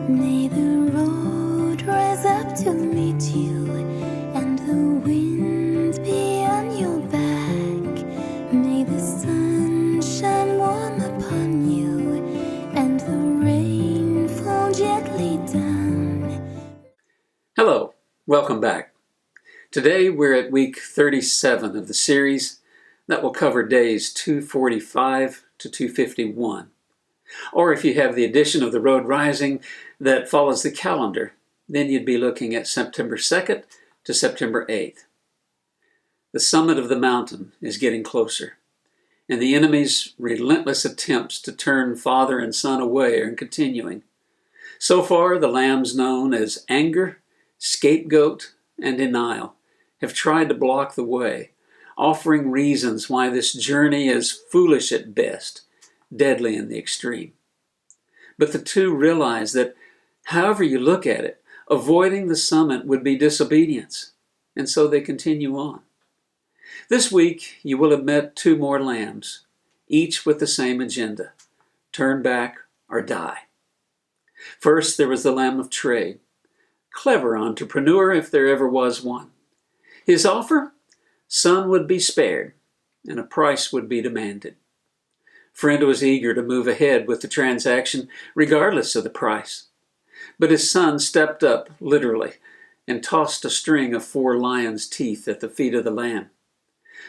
May the road rise up to meet you, and the wind be on your back. May the sun shine warm upon you, and the rain fall gently down. Hello, welcome back. Today we're at week 37 of the series that will cover days 245 to 251. Or if you have the edition of the Road Rising that follows the calendar, then you'd be looking at September 2nd to September 8th. The summit of the mountain is getting closer, and the enemy's relentless attempts to turn father and son away are continuing. So far, the lambs known as anger, scapegoat, and denial have tried to block the way, offering reasons why this journey is foolish at best, deadly in the extreme. But the two realize that, however you look at it, avoiding the summit would be disobedience, and so they continue on. This week, you will have met two more lambs, each with the same agenda: turn back or die. First, there was the lamb of trade, clever entrepreneur if there ever was one. His offer? Son would be spared, and a price would be demanded. Friend was eager to move ahead with the transaction regardless of the price. But his son stepped up, literally, and tossed a string of 4 lions' teeth at the feet of the lamb.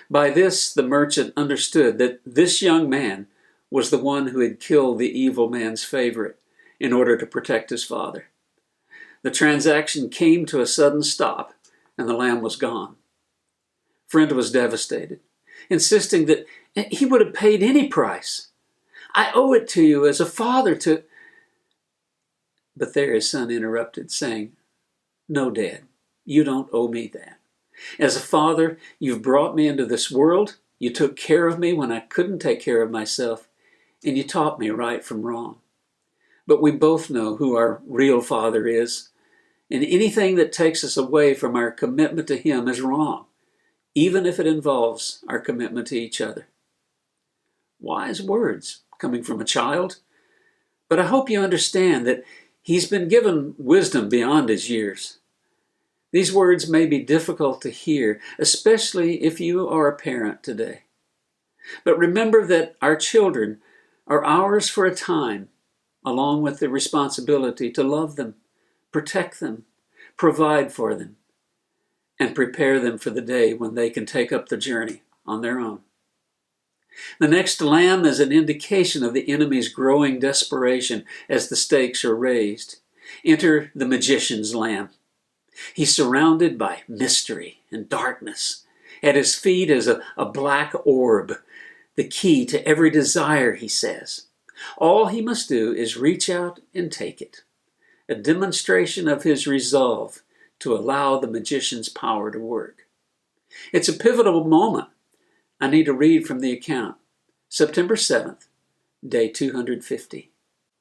By this, the merchant understood that this young man was the one who had killed the evil man's favorite in order to protect his father. The transaction came to a sudden stop, and the lamb was gone. Friend was devastated, insisting that he would have paid any price. I owe it to you as a father to... But there his son interrupted, saying, No, Dad, you don't owe me that. As a father, you've brought me into this world, you took care of me when I couldn't take care of myself, and you taught me right from wrong. But we both know who our real father is, and anything that takes us away from our commitment to him is wrong, even if it involves our commitment to each other. Wise words coming from a child, but I hope you understand that he's been given wisdom beyond his years. These words may be difficult to hear, especially if you are a parent today. But remember that our children are ours for a time, along with the responsibility to love them, protect them, provide for them, and prepare them for the day when they can take up the journey on their own. The next lamb is an indication of the enemy's growing desperation as the stakes are raised. Enter the magician's lamb. He's surrounded by mystery and darkness. At his feet is a black orb, the key to every desire, he says. All he must do is reach out and take it, a demonstration of his resolve to allow the magician's power to work. It's a pivotal moment. I need to read from the account. September 7th, day 250.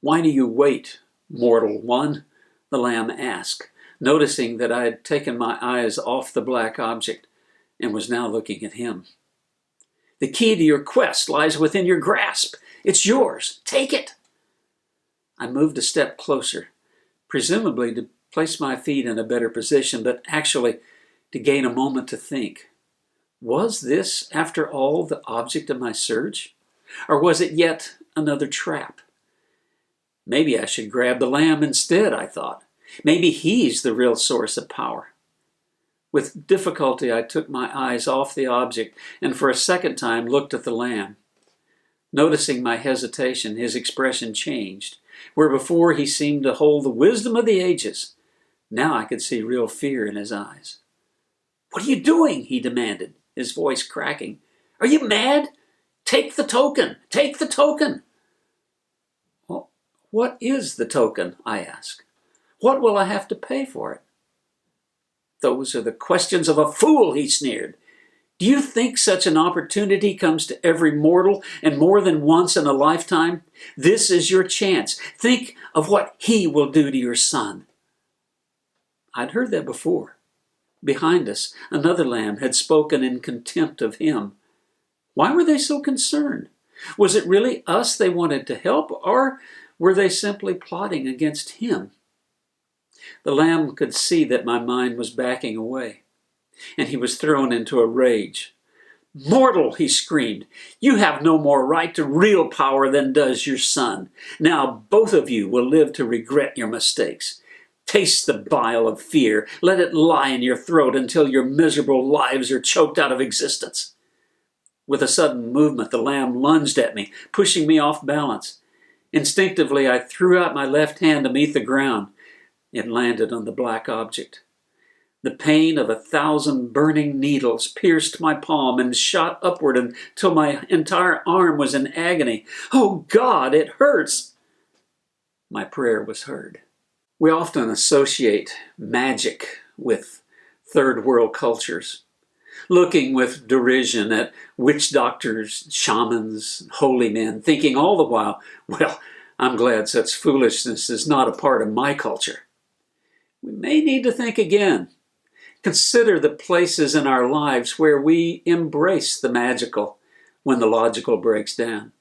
Why do you wait, mortal one? The lamb asked, noticing that I had taken my eyes off the black object and was now looking at him. The key to your quest lies within your grasp. It's yours. Take it. I moved a step closer, presumably to place my feet in a better position, but actually to gain a moment to think. Was this, after all, the object of my search? Or was it yet another trap? Maybe I should grab the lamb instead, I thought. Maybe he's the real source of power. With difficulty, I took my eyes off the object and for a second time looked at the lamb. Noticing my hesitation, his expression changed. Where before he seemed to hold the wisdom of the ages, now I could see real fear in his eyes. What are you doing? He demanded, his voice cracking. Are you mad? Take the token! Take the token! Well, what is the token? I asked. What will I have to pay for it? Those are the questions of a fool, he sneered. Do you think such an opportunity comes to every mortal and more than once in a lifetime? This is your chance. Think of what he will do to your son. I'd heard that before. Behind us, another lamb had spoken in contempt of him. Why were they so concerned? Was it really us they wanted to help, or were they simply plotting against him The lamb could see that my mind was backing away, and he was thrown into a rage. "Mortal," he screamed, "you have no more right to real power than does your son. Now both of you will live to regret your mistakes. Taste the bile of fear. Let it lie in your throat until your miserable lives are choked out of existence." With a sudden movement, the lamb lunged at me, pushing me off balance. Instinctively, I threw out my left hand to meet the ground. It landed on the black object. The pain of 1,000 burning needles pierced my palm and shot upward until my entire arm was in agony. "Oh God, it hurts!" My prayer was heard. We often associate magic with third world cultures, looking with derision at witch doctors, shamans, holy men, thinking all the while, well, I'm glad such foolishness is not a part of my culture. We may need to think again. Consider the places in our lives where we embrace the magical when the logical breaks down.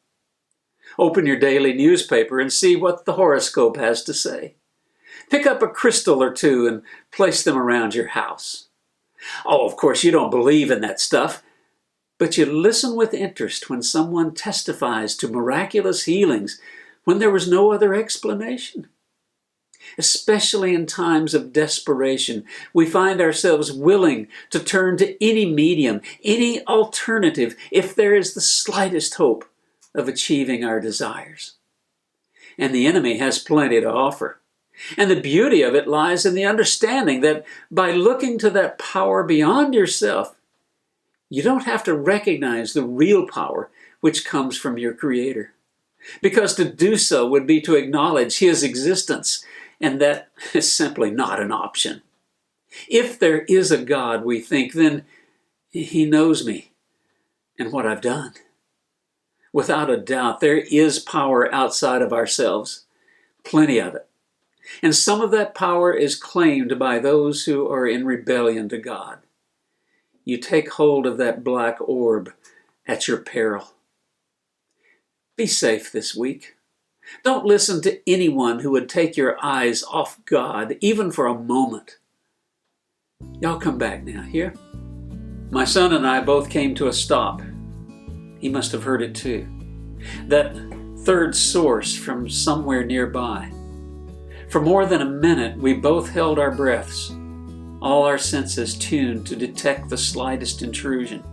Open your daily newspaper and see what the horoscope has to say. Pick up a crystal or two and place them around your house. Oh, of course, you don't believe in that stuff, but you listen with interest when someone testifies to miraculous healings when there was no other explanation. Especially in times of desperation, we find ourselves willing to turn to any medium, any alternative, if there is the slightest hope of achieving our desires. And the enemy has plenty to offer. And the beauty of it lies in the understanding that by looking to that power beyond yourself, you don't have to recognize the real power which comes from your Creator. Because to do so would be to acknowledge His existence, and that is simply not an option. If there is a God, we think, then He knows me and what I've done. Without a doubt, there is power outside of ourselves, plenty of it. And some of that power is claimed by those who are in rebellion to God. You take hold of that black orb at your peril. Be safe this week. Don't listen to anyone who would take your eyes off God, even for a moment. Y'all come back now, here? My son and I both came to a stop. He must have heard it too. That third source from somewhere nearby. For more than a minute, we both held our breaths, all our senses tuned to detect the slightest intrusion.